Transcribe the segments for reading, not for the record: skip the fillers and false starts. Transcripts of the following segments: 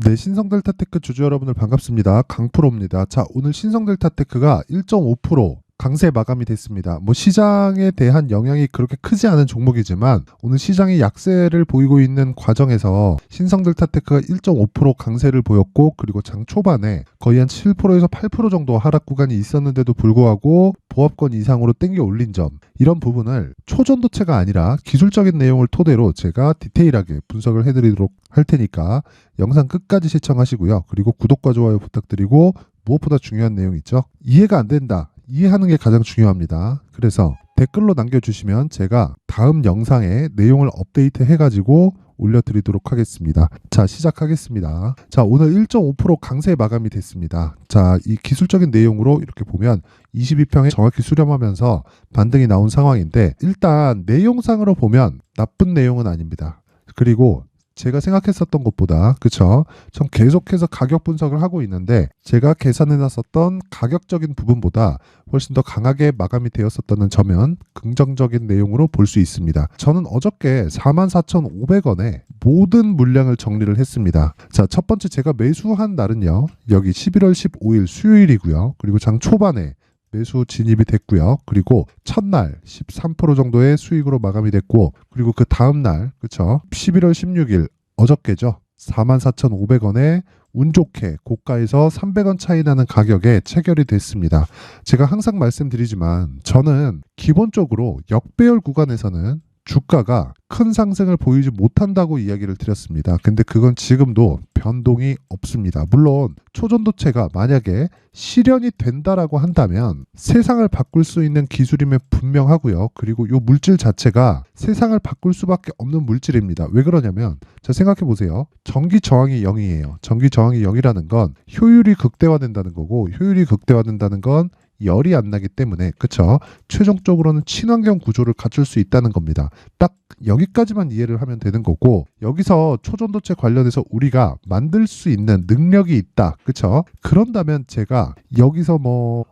네, 신성델타테크 주주 여러분들 반갑습니다. 강프로입니다. 자, 오늘 신성델타테크가 1.5% 강세 마감이 됐습니다. 시장에 대한 영향이 그렇게 크지 않은 종목이지만 오늘 시장이 약세를 보이고 있는 과정에서 신성델타테크가 1.5% 강세를 보였고, 그리고 장 초반에 거의 한 7%에서 8% 정도 하락 구간이 있었는데도 불구하고 보합권 이상으로 땡겨 올린 점, 이런 부분을 초전도체가 아니라 기술적인 내용을 토대로 제가 디테일하게 분석을 해드리도록 할 테니까 영상 끝까지 시청하시고요. 그리고 구독과 좋아요 부탁드리고, 무엇보다 중요한 내용 있죠? 이해가 안 된다, 이해하는 게 가장 중요합니다. 그래서 댓글로 남겨주시면 제가 다음 영상에 내용을 업데이트 해가지고 올려드리도록 하겠습니다. 자, 시작하겠습니다. 자, 오늘 1.5% 강세 마감이 됐습니다. 자, 이 기술적인 내용으로 이렇게 보면 22평에 정확히 수렴하면서 반등이 나온 상황인데, 일단 내용상으로 보면 나쁜 내용은 아닙니다. 그리고 제가 생각했었던 것보다, 그쵸? 전 계속해서 가격 분석을 하고 있는데 제가 계산해놨었던 가격적인 부분보다 훨씬 더 강하게 마감이 되었었다는 점은 긍정적인 내용으로 볼 수 있습니다. 저는 어저께 44,500원에 모든 물량을 정리를 했습니다. 자, 첫 번째 제가 매수한 날은요, 여기 11월 15일 수요일이고요. 그리고 장 초반에 매수 진입이 됐고요. 그리고 첫날 13% 정도의 수익으로 마감이 됐고, 그리고 그 다음날, 그쵸? 11월 16일 어저께죠. 44,500원에 운 좋게 고가에서 300원 차이 나는 가격에 체결이 됐습니다. 제가 항상 말씀드리지만 저는 기본적으로 역배열 구간에서는 주가가 큰 상승을 보이지 못한다고 이야기를 드렸습니다. 근데 그건 지금도 변동이 없습니다. 물론 초전도체가 만약에 실현이 된다라고 한다면 세상을 바꿀 수 있는 기술임에 분명하고요. 그리고 이 물질 자체가 세상을 바꿀 수밖에 없는 물질입니다. 왜 그러냐면, 자, 생각해 보세요. 전기 저항이 0이에요. 전기 저항이 0이라는 건 효율이 극대화된다는 거고, 효율이 극대화된다는 건 열이 안 나기 때문에, 그쵸? 최종적으로는 친환경 구조를 갖출 수 있다는 겁니다. 딱 여기까지만 이해를 하면 되는 거고, 여기서 초전도체 관련해서 우리가 만들 수 있는 능력이 있다, 그쵸? 그런다면 제가 여기서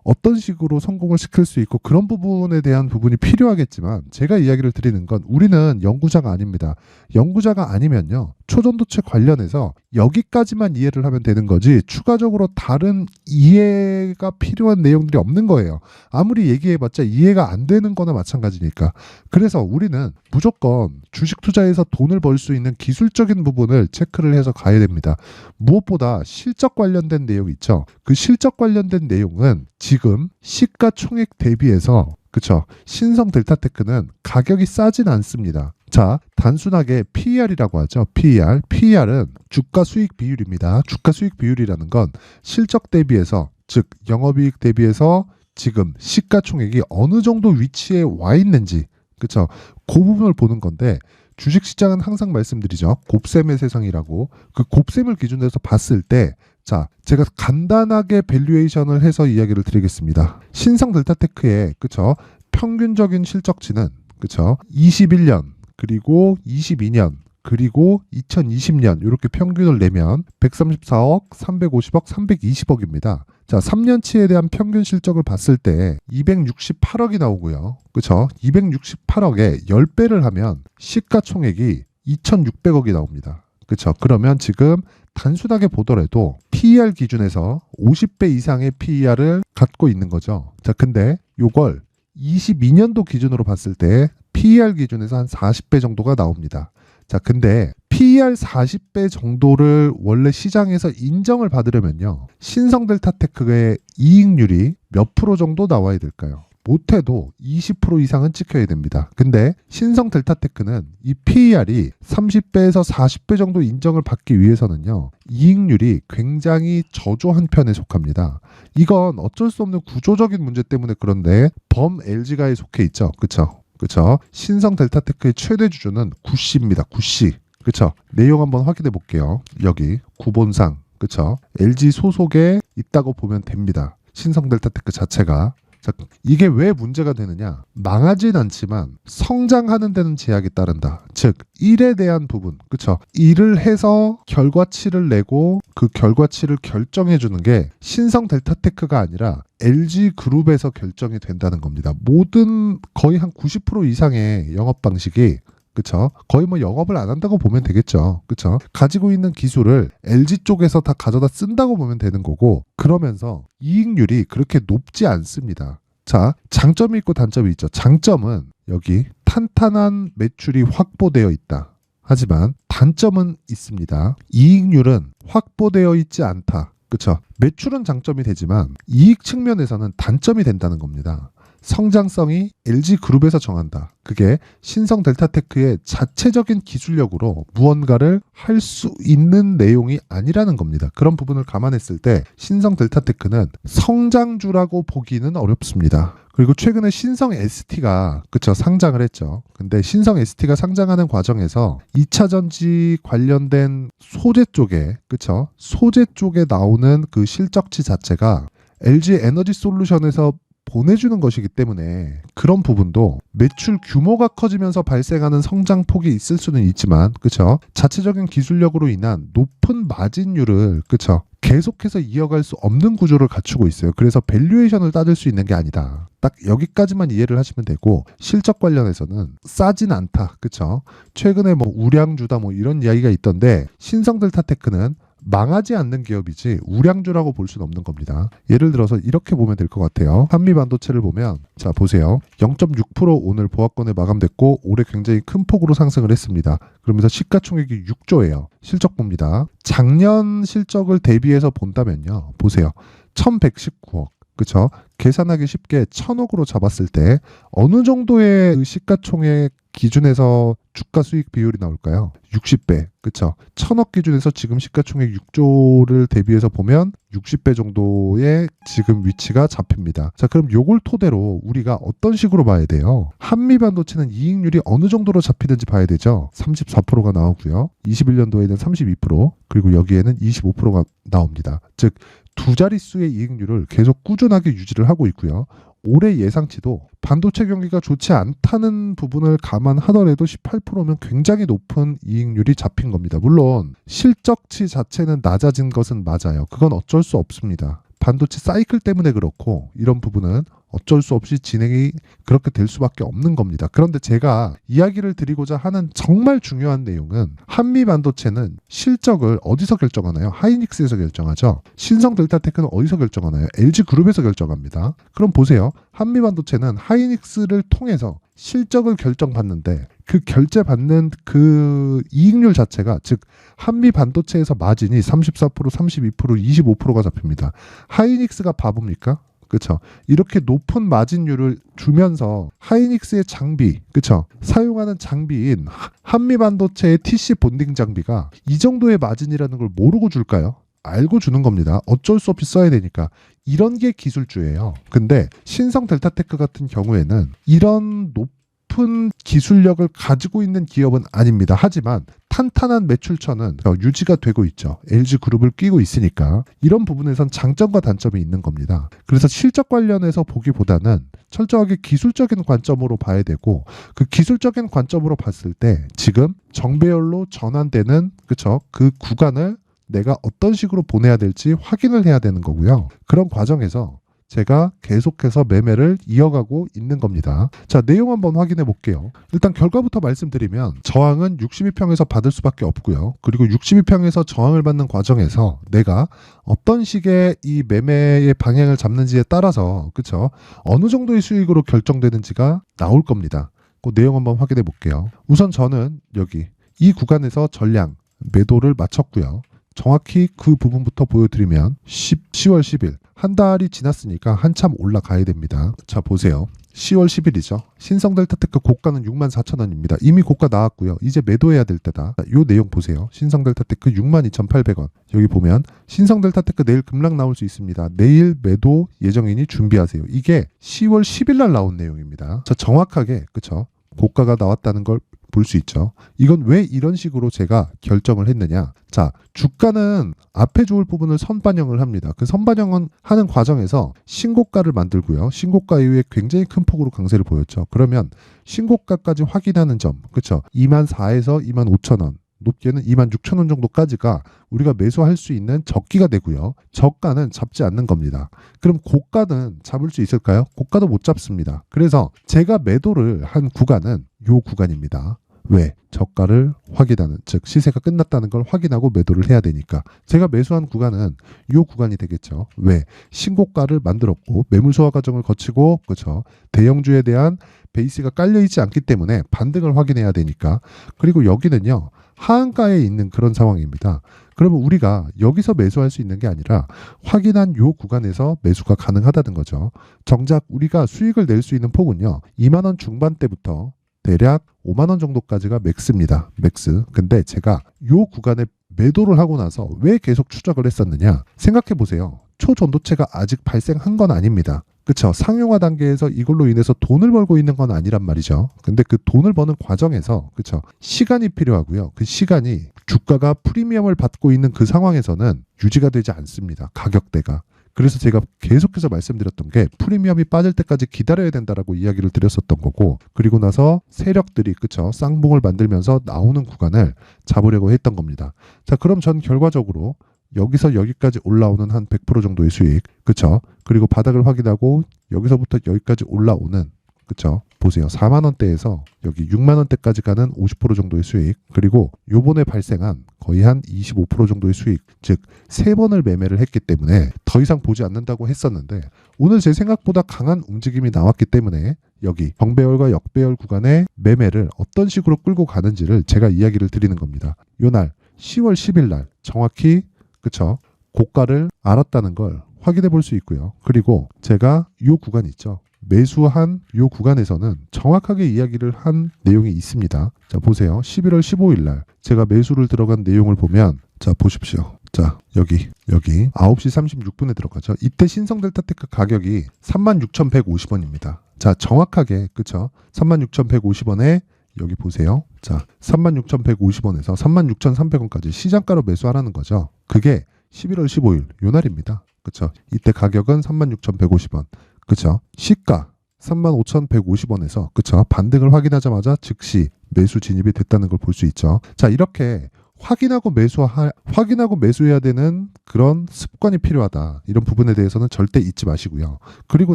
어떤 식으로 성공을 시킬 수 있고, 그런 부분에 대한 부분이 필요하겠지만, 제가 이야기를 드리는 건 우리는 연구자가 아닙니다. 연구자가 아니면요, 초전도체 관련해서 여기까지만 이해를 하면 되는 거지 추가적으로 다른 이해가 필요한 내용들이 없는 거예요. 아무리 얘기해봤자 이해가 안 되는 거나 마찬가지니까. 그래서 우리는 무조건 주식 투자에서 돈을 벌 수 있는 기술적인 부분을 체크를 해서 가야 됩니다. 무엇보다 실적 관련된 내용 있죠. 그 실적 관련된 내용은 지금 시가총액 대비해서, 그쵸? 신성델타테크는 가격이 싸진 않습니다. 자, 단순하게 PER이라고 하죠. PER. PER은 주가 수익 비율입니다. 주가 수익 비율이라는 건 실적 대비해서, 즉 영업이익 대비해서 지금 시가총액이 어느 정도 위치에 와 있는지, 그쵸? 그 부분을 보는 건데, 주식시장은 항상 말씀드리죠. 곱셈의 세상이라고. 그 곱셈을 기준으로 해서 봤을 때, 자, 제가 간단하게 밸류에이션을 해서 이야기를 드리겠습니다. 신성델타테크의, 그쵸? 평균적인 실적치는, 그쵸? 21년, 그리고 22년, 그리고 2020년 이렇게 평균을 내면 134억, 350억, 320억입니다. 자, 3년치에 대한 평균 실적을 봤을 때 268억이 나오고요. 그쵸? 268억에 10배를 하면 시가총액이 2600억이 나옵니다. 그쵸? 그러면 지금 단순하게 보더라도 PER 기준에서 50배 이상의 PER을 갖고 있는 거죠. 자, 근데 요걸 22년도 기준으로 봤을 때 PER 기준에서 한 40배 정도가 나옵니다. 자, 근데 PER 40배 정도를 원래 시장에서 인정을 받으려면요, 신성델타테크의 이익률이 몇 프로 정도 나와야 될까요? 못해도 20% 이상은 찍혀야 됩니다. 근데 신성델타테크는 이 PER이 30배에서 40배 정도 인정을 받기 위해서는요, 이익률이 굉장히 저조한 편에 속합니다. 이건 어쩔 수 없는 구조적인 문제 때문에 그런데 범 LG가에 속해 있죠. 그쵸? 그쵸? 신성델타테크의 최대 주주는 구씨입니다. 구씨. 그쵸? 내용 한번 확인해 볼게요. 여기 구본상, 그쵸? LG 소속에 있다고 보면 됩니다. 신성델타테크 자체가. 자, 이게 왜 문제가 되느냐? 망하진 않지만 성장하는 데는 제약이 따른다. 즉, 일에 대한 부분, 그쵸? 일을 해서 결과치를 내고 그 결과치를 결정해 주는 게 신성델타테크가 아니라 LG그룹에서 결정이 된다는 겁니다. 모든 거의 한 90% 이상의 영업 방식이, 그쵸? 거의 뭐 영업을 안 한다고 보면 되겠죠. 그쵸? 가지고 있는 기술을 LG 쪽에서 다 가져다 쓴다고 보면 되는 거고, 그러면서 이익률이 그렇게 높지 않습니다. 자, 장점이 있고 단점이 있죠. 장점은 여기 탄탄한 매출이 확보되어 있다. 하지만 단점은 있습니다. 이익률은 확보되어 있지 않다. 그쵸? 매출은 장점이 되지만 이익 측면에서는 단점이 된다는 겁니다. 성장성이 LG그룹에서 정한다. 그게 신성 델타테크의 자체적인 기술력으로 무언가를 할 수 있는 내용이 아니라는 겁니다. 그런 부분을 감안했을 때 신성 델타테크는 성장주라고 보기는 어렵습니다. 그리고 최근에 신성 ST가 그쵸 상장을 했죠. 근데 신성 ST가 상장하는 과정에서 2차 전지 관련된 소재 쪽에 그쵸 소재 쪽에 나오는 그 실적치 자체가 LG 에너지 솔루션에서 보내주는 것이기 때문에 그런 부분도 매출 규모가 커지면서 발생하는 성장폭이 있을 수는 있지만 그쵸 자체적인 기술력으로 인한 높은 마진율을 그쵸 계속해서 이어갈 수 없는 구조를 갖추고 있어요. 그래서 밸류에이션을 따질 수 있는 게 아니다. 딱 여기까지만 이해를 하시면 되고 실적 관련해서는 싸진 않다. 그쵸 최근에 뭐 우량주다 뭐 이런 이야기가 있던데 신성델타테크는 망하지 않는 기업이지 우량주라고 볼 수는 없는 겁니다. 예를 들어서 이렇게 보면 될 것 같아요. 한미반도체를 보면 자 보세요. 0.6% 오늘 보합권에 마감됐고 올해 굉장히 큰 폭으로 상승을 했습니다. 그러면서 시가총액이 6조예요. 실적 봅니다. 작년 실적을 대비해서 본다면요. 보세요. 1119억. 그쵸? 계산하기 쉽게 1000억으로 잡았을 때 어느 정도의 그 시가총액 기준에서 주가 수익 비율이 나올까요? 60배. 그쵸? 1000억 기준에서 지금 시가총액 6조를 대비해서 보면 60배 정도의 지금 위치가 잡힙니다. 자, 그럼 요걸 토대로 우리가 어떤 식으로 봐야 돼요? 한미반도체는 이익률이 어느 정도로 잡히는지 봐야 되죠. 34%가 나오고요. 21년도에는 32%, 그리고 여기에는 25%가 나옵니다. 즉, 두 자릿수의 이익률을 계속 꾸준하게 유지를 하고 있고요. 올해 예상치도 반도체 경기가 좋지 않다는 부분을 감안하더라도 18%면 굉장히 높은 이익률이 잡힌 겁니다. 물론 실적치 자체는 낮아진 것은 맞아요. 그건 어쩔 수 없습니다. 반도체 사이클 때문에 그렇고 이런 부분은 어쩔 수 없이 진행이 그렇게 될 수밖에 없는 겁니다. 그런데 제가 이야기를 드리고자 하는 정말 중요한 내용은 한미 반도체는 실적을 어디서 결정하나요? 하이닉스에서 결정하죠. 신성 델타테크는 어디서 결정하나요? LG그룹에서 결정합니다. 그럼 보세요. 한미 반도체는 하이닉스를 통해서 실적을 결정받는데 그 결제받는 그 이익률 자체가 즉 한미 반도체에서 마진이 34%, 32%, 25%가 잡힙니다. 하이닉스가 바보입니까? 그쵸. 이렇게 높은 마진율을 주면서 하이닉스의 장비, 그쵸. 사용하는 장비인 한미반도체의 TC 본딩 장비가 이 정도의 마진이라는 걸 모르고 줄까요? 알고 주는 겁니다. 어쩔 수 없이 써야 되니까. 이런 게 기술주예요. 근데 신성 델타테크 같은 경우에는 이런 높은 기술력을 가지고 있는 기업은 아닙니다. 하지만 탄탄한 매출처는 유지가 되고 있죠. LG그룹을 끼고 있으니까 이런 부분에선 장점과 단점이 있는 겁니다. 그래서 실적 관련해서 보기보다는 철저하게 기술적인 관점으로 봐야 되고 그 기술적인 관점으로 봤을 때 지금 정배열로 전환되는 그쵸? 그 구간을 내가 어떤 식으로 보내야 될지 확인을 해야 되는 거고요. 그런 과정에서 제가 계속해서 매매를 이어가고 있는 겁니다. 자, 내용 한번 확인해 볼게요. 일단 결과부터 말씀드리면 저항은 62평에서 받을 수밖에 없고요. 그리고 62평에서 저항을 받는 과정에서 내가 어떤 식의 이 매매의 방향을 잡는지에 따라서 그쵸? 어느 정도의 수익으로 결정되는지가 나올 겁니다. 그 내용 한번 확인해 볼게요. 우선 저는 여기 이 구간에서 전량 매도를 마쳤고요. 정확히 그 부분부터 보여드리면 10월 10일 한 달이 지났으니까 한참 올라가야 됩니다. 자 보세요. 10월 10일이죠. 신성델타테크 고가는 64,000원입니다. 이미 고가 나왔고요. 이제 매도해야 될 때다. 이 내용 보세요. 신성델타테크 62,800원. 여기 보면 신성델타테크 내일 급락 나올 수 있습니다. 내일 매도 예정이니 준비하세요. 이게 10월 10일 날 나온 내용입니다. 자 정확하게 그쵸? 고가가 나왔다는 걸 볼 수 있죠. 이건 왜 이런 식으로 제가 결정을 했느냐. 자, 주가는 앞에 좋을 부분을 선반영을 합니다. 그 선반영은 하는 과정에서 신고가를 만들고요. 신고가 이후에 굉장히 큰 폭으로 강세를 보였죠. 그러면 신고가까지 확인하는 점, 그렇죠? 24,000에서 25,000원. 높게는 26,000원 정도까지가 우리가 매수할 수 있는 적기가 되고요. 저가는 잡지 않는 겁니다. 그럼 고가는 잡을 수 있을까요? 고가도 못 잡습니다. 그래서 제가 매도를 한 구간은 요 구간입니다. 왜? 저가를 확인하는, 즉 시세가 끝났다는 걸 확인하고 매도를 해야 되니까. 제가 매수한 구간은 이 구간이 되겠죠. 왜? 신고가를 만들었고 매물 소화 과정을 거치고, 그렇죠, 대형주에 대한 베이스가 깔려있지 않기 때문에 반등을 확인해야 되니까. 그리고 여기는요, 하한가에 있는 그런 상황입니다. 그러면 우리가 여기서 매수할 수 있는 게 아니라 확인한 요 구간에서 매수가 가능하다는 거죠. 정작 우리가 수익을 낼 수 있는 폭은요, 2만 원 중반대부터 대략 5만 원 정도까지가 맥스입니다. 맥스. 근데 제가 요 구간에 매도를 하고 나서 왜 계속 추적을 했었느냐? 생각해 보세요. 초전도체가 아직 발생한 건 아닙니다. 그쵸? 상용화 단계에서 이걸로 인해서 돈을 벌고 있는 건 아니란 말이죠. 근데 그 돈을 버는 과정에서, 그쵸, 시간이 필요하고요. 그 시간이 주가가 프리미엄을 받고 있는 그 상황에서는 유지가 되지 않습니다. 가격대가. 그래서 제가 계속해서 말씀드렸던 게 프리미엄이 빠질 때까지 기다려야 된다라고 이야기를 드렸었던 거고, 그리고 나서 세력들이, 그쵸, 쌍봉을 만들면서 나오는 구간을 잡으려고 했던 겁니다. 자, 그럼 전 결과적으로 여기서 여기까지 올라오는 한 100% 정도의 수익, 그쵸? 그리고 바닥을 확인하고 여기서부터 여기까지 올라오는, 그쵸? 보세요. 4만 원대에서 여기 6만 원대까지 가는 50% 정도의 수익, 그리고 요번에 발생한 거의 한 25% 정도의 수익, 즉 3번을 매매를 했기 때문에 더 이상 보지 않는다고 했었는데, 오늘 제 생각보다 강한 움직임이 나왔기 때문에 여기 정배열과 역배열 구간의 매매를 어떤 식으로 끌고 가는지를 제가 이야기를 드리는 겁니다. 요날 10월 10일 날 정확히, 그쵸, 고가를 알았다는 걸 확인해 볼 수 있고요. 그리고 제가 이 구간 있죠. 매수한 이 구간에서는 정확하게 이야기를 한 내용이 있습니다. 자, 보세요. 11월 15일 날 제가 매수를 들어간 내용을 보면, 자, 보십시오. 자, 여기 9시 36분에 들어가죠. 이때 신성델타테크 가격이 36,150원입니다. 자, 정확하게, 그쵸, 36,150원에 여기 보세요. 자, 36,150원에서 36,300원까지 시장가로 매수하라는 거죠. 그게 11월 15일 요 날입니다. 그쵸? 이때 가격은 36,150원. 그쵸? 시가 35,150원에서, 그쵸, 반등을 확인하자마자 즉시 매수 진입이 됐다는 걸 볼 수 있죠. 자, 이렇게 확인하고 매수해야 되는 그런 습관이 필요하다. 이런 부분에 대해서는 절대 잊지 마시고요. 그리고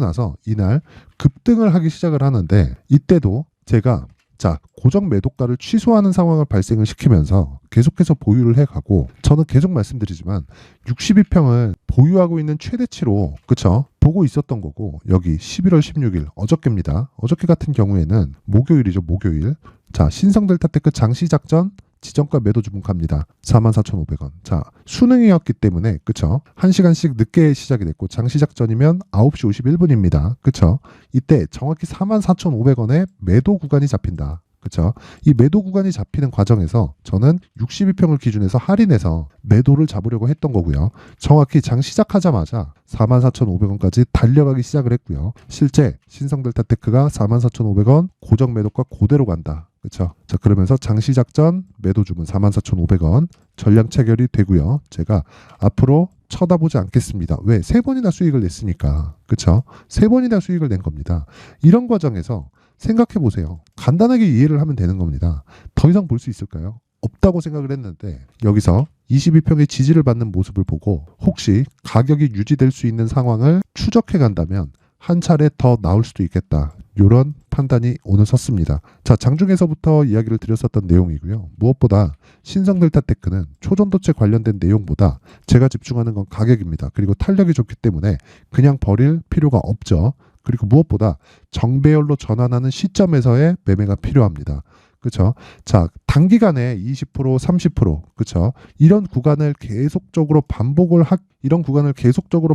나서 이날 급등을 하기 시작을 하는데, 이때도 제가, 자, 고정 매도가를 취소하는 상황을 발생을 시키면서 계속해서 보유를 해가고, 저는 계속 말씀드리지만 62평을 보유하고 있는 최대치로, 그쵸, 보고 있었던 거고, 여기 11월 16일 어저께입니다. 어저께 같은 경우에는 목요일이죠. 목요일. 자, 신성델타테크 장시작전 지정가 매도 주문 갑니다. 44,500원. 자, 수능이었기 때문에, 그쵸, 1시간씩 늦게 시작이 됐고, 장시작전이면 9시 51분입니다. 그쵸? 이때 정확히 44,500원에 매도 구간이 잡힌다. 그쵸? 이 매도 구간이 잡히는 과정에서 저는 62평을 기준해서 할인해서 매도를 잡으려고 했던 거고요. 정확히 장 시작하자마자 44,500원까지 달려가기 시작을 했고요. 실제 신성델타테크가 44,500원 고정 매도가 그대로 간다. 그렇죠? 자, 그러면서 장시작전 매도 주문 44,500원 전량 체결이 되고요. 제가 앞으로 쳐다보지 않겠습니다. 왜? 3번이나 수익을 냈으니까. 그렇죠? 3번이나 수익을 낸 겁니다. 이런 과정에서 생각해 보세요. 간단하게 이해를 하면 되는 겁니다. 더 이상 볼 수 있을까요? 없다고 생각을 했는데, 여기서 22평의 지지를 받는 모습을 보고 혹시 가격이 유지될 수 있는 상황을 추적해 간다면 한 차례 더 나올 수도 있겠다. 이런 판단이 오늘 섰습니다. 자, 장중에서부터 이야기를 드렸었던 내용이고요. 무엇보다 신성델타테크는 초전도체 관련된 내용보다 제가 집중하는 건 가격입니다. 그리고 탄력이 좋기 때문에 그냥 버릴 필요가 없죠. 그리고 무엇보다 정배열로 전환하는 시점에서의 매매가 필요합니다. 그렇죠? 자, 단기간에 20%, 30%, 그렇죠? 이런 구간을 계속적으로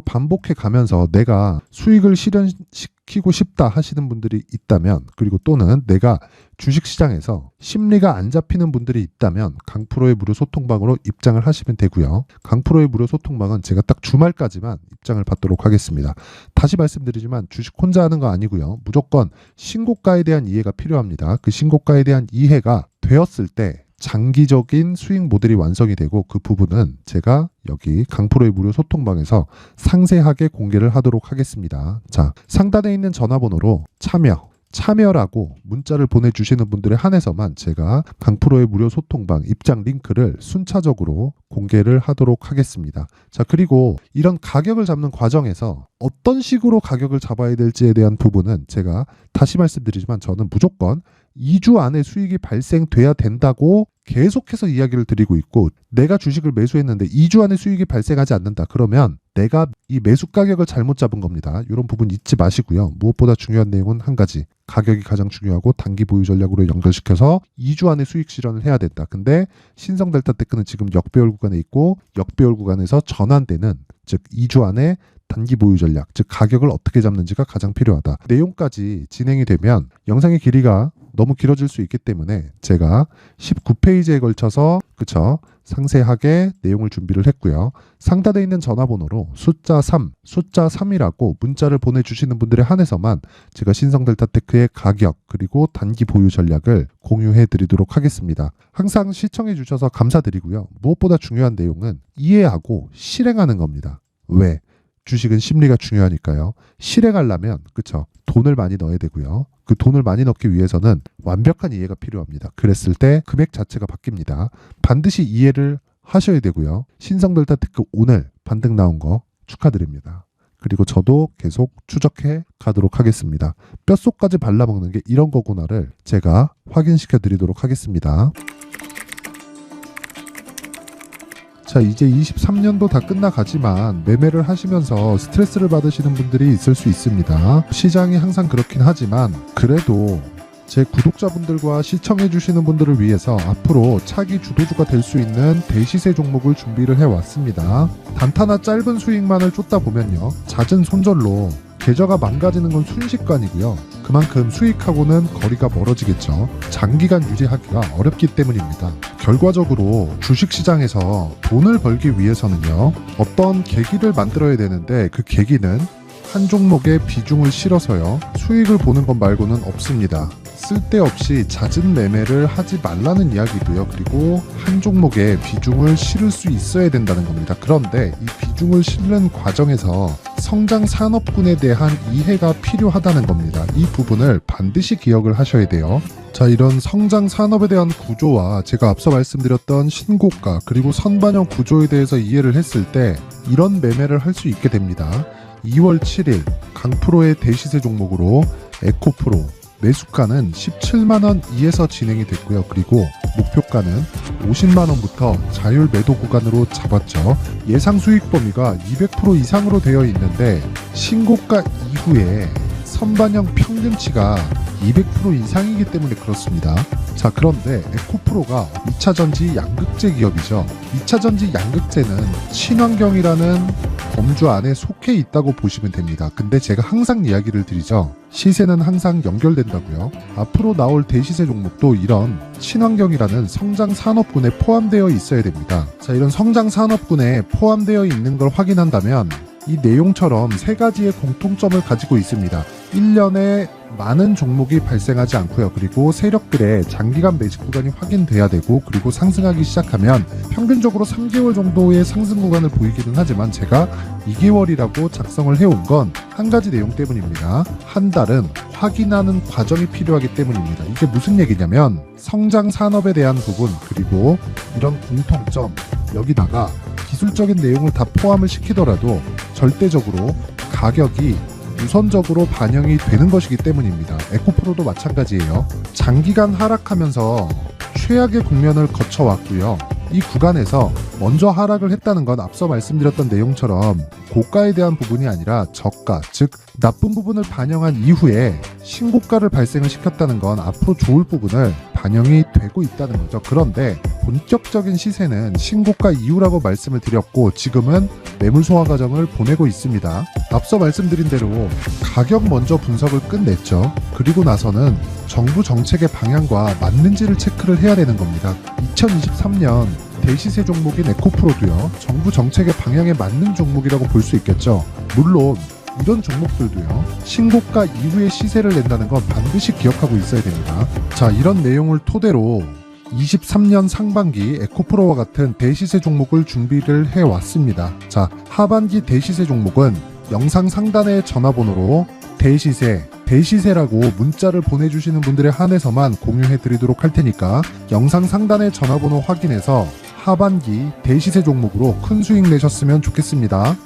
반복해 가면서 내가 수익을 실현시키고 싶다 하시는 분들이 있다면, 그리고 또는 내가 주식시장에서 심리가 안 잡히는 분들이 있다면 강프로의 무료 소통방으로 입장을 하시면 되고요. 강프로의 무료 소통방은 제가 딱 주말까지만 입장을 받도록 하겠습니다. 다시 말씀드리지만 주식 혼자 하는 거 아니고요. 무조건 신고가에 대한 이해가 필요합니다. 그 신고가에 대한 이해가 되었을 때 장기적인 수익 모델이 완성이 되고, 그 부분은 제가 여기 강프로의 무료 소통방에서 상세하게 공개를 하도록 하겠습니다. 자, 상단에 있는 전화번호로 참여라고 문자를 보내주시는 분들에 한해서만 제가 강프로의 무료 소통방 입장 링크를 순차적으로 공개를 하도록 하겠습니다. 자, 그리고 이런 가격을 잡는 과정에서 어떤 식으로 가격을 잡아야 될지에 대한 부분은 제가 다시 말씀드리지만 저는 무조건 2주 안에 수익이 발생돼야 된다고 계속해서 이야기를 드리고 있고, 내가 주식을 매수했는데 2주 안에 수익이 발생하지 않는다. 그러면 내가 이 매수 가격을 잘못 잡은 겁니다. 이런 부분 잊지 마시고요. 무엇보다 중요한 내용은 한 가지. 가격이 가장 중요하고 단기 보유 전략으로 연결시켜서 2주 안에 수익 실현을 해야 된다. 근데 신성델타테크는 지금 역배열 구간에 있고, 역배열 구간에서 전환되는, 즉 2주 안에 단기 보유 전략, 즉 가격을 어떻게 잡는지가 가장 필요하다. 내용까지 진행이 되면 영상의 길이가 너무 길어질 수 있기 때문에 제가 19페이지에 걸쳐서 상세하게 내용을 준비를 했고요. 상단에 있는 전화번호로 숫자 3이라고 문자를 보내주시는 분들에 한해서만 제가 신성델타테크의 가격 그리고 단기 보유 전략을 공유해 드리도록 하겠습니다. 항상 시청해 주셔서 감사드리고요. 무엇보다 중요한 내용은 이해하고 실행하는 겁니다. 왜? 주식은 심리가 중요하니까요. 실행하려면 돈을 많이 넣어야 되고요. 그 돈을 많이 넣기 위해서는 완벽한 이해가 필요합니다. 그랬을 때 금액 자체가 바뀝니다. 반드시 이해를 하셔야 되고요. 신성델타테크 오늘 반등 나온 거 축하드립니다. 그리고 저도 계속 추적해 가도록 하겠습니다. 뼛속까지 발라먹는 게 이런 거구나를 제가 확인시켜 드리도록 하겠습니다. 자, 이제 23년도 다 끝나가지만 매매를 하시면서 스트레스를 받으시는 분들이 있을 수 있습니다. 시장이 항상 그렇긴 하지만 그래도 제 구독자분들과 시청해주시는 분들을 위해서 앞으로 차기 주도주가 될 수 있는 대시세 종목을 준비를 해왔습니다. 단타나 짧은 수익만을 쫓다 보면요, 잦은 손절로 계좌가 망가지는 건 순식간이고요. 그만큼 수익하고는 거리가 멀어지겠죠. 장기간 유지하기가 어렵기 때문입니다. 결과적으로 주식시장에서 돈을 벌기 위해서는요, 어떤 계기를 만들어야 되는데 그 계기는 한 종목에 비중을 실어서요, 수익을 보는 것 말고는 없습니다. 쓸데없이 잦은 매매를 하지 말라는 이야기고요. 그리고 한 종목에 비중을 실을 수 있어야 된다는 겁니다. 그런데 이 비중을 실는 과정에서 성장 산업군에 대한 이해가 필요하다는 겁니다. 이 부분을 반드시 기억을 하셔야 돼요. 자, 이런 성장 산업에 대한 구조와 제가 앞서 말씀드렸던 신고가 그리고 선반영 구조에 대해서 이해를 했을 때 이런 매매를 할 수 있게 됩니다. 2월 7일 강프로의 대시세 종목으로 에코프로 매수가는 17만원 이에서 진행이 됐고요. 그리고 목표가는 50만원부터 자율 매도 구간으로 잡았죠. 예상 수익 범위가 200% 이상으로 되어 있는데 신고가 이후에 선반영 평균치가 200% 이상이기 때문에 그렇습니다. 자, 그런데 에코프로가 2차전지 양극재 기업이죠. 2차전지 양극재는 친환경이라는 범주 안에 속해 있다고 보시면 됩니다. 근데 제가 항상 이야기를 드리죠. 시세는 항상 연결된다고요. 앞으로 나올 대시세 종목도 이런 친환경이라는 성장 산업군에 포함되어 있어야 됩니다. 자, 이런 성장 산업군에 포함되어 있는 걸 확인한다면 이 내용처럼 세 가지의 공통점을 가지고 있습니다. 1년에 많은 종목이 발생하지 않고요. 그리고 세력들의 장기간 매집 구간이 확인돼야 되고, 그리고 상승하기 시작하면 평균적으로 3개월 정도의 상승 구간을 보이기는 하지만 제가 2개월이라고 작성을 해온 건 한 가지 내용 때문입니다. 한 달은 확인하는 과정이 필요하기 때문입니다. 이게 무슨 얘기냐면 성장 산업에 대한 부분 그리고 이런 공통점, 여기다가 기술적인 내용을 다 포함을 시키더라도 절대적으로 가격이 우선적으로 반영이 되는 것이기 때문입니다. 에코프로도 마찬가지예요. 장기간 하락하면서 최악의 국면을 거쳐왔고요. 이 구간에서 먼저 하락을 했다는 건 앞서 말씀드렸던 내용처럼 고가에 대한 부분이 아니라 저가, 즉 나쁜 부분을 반영한 이후에 신고가를 발생을 시켰다는 건 앞으로 좋을 부분을 반영이 되고 있다는 거죠. 그런데 본격적인 시세는 신고가 이후라고 말씀을 드렸고 지금은 매물 소화 과정을 보내고 있습니다. 앞서 말씀드린 대로 가격 먼저 분석을 끝냈죠. 그리고 나서는 정부 정책의 방향과 맞는지를 체크를 해야 되는 겁니다. 2023년 대시세 종목인 에코프로도요, 정부 정책의 방향에 맞는 종목이라고 볼 수 있겠죠. 물론 이런 종목들도요, 신고가 이후에 시세를 낸다는 건 반드시 기억하고 있어야 됩니다. 자, 이런 내용을 토대로 23년 상반기 에코프로와 같은 대시세 종목을 준비를 해왔습니다. 자, 하반기 대시세 종목은 영상 상단의 전화번호로 대시세라고 문자를 보내주시는 분들에 한해서만 공유해드리도록 할 테니까 영상 상단의 전화번호 확인해서 하반기 대시세 종목으로 큰 수익 내셨으면 좋겠습니다.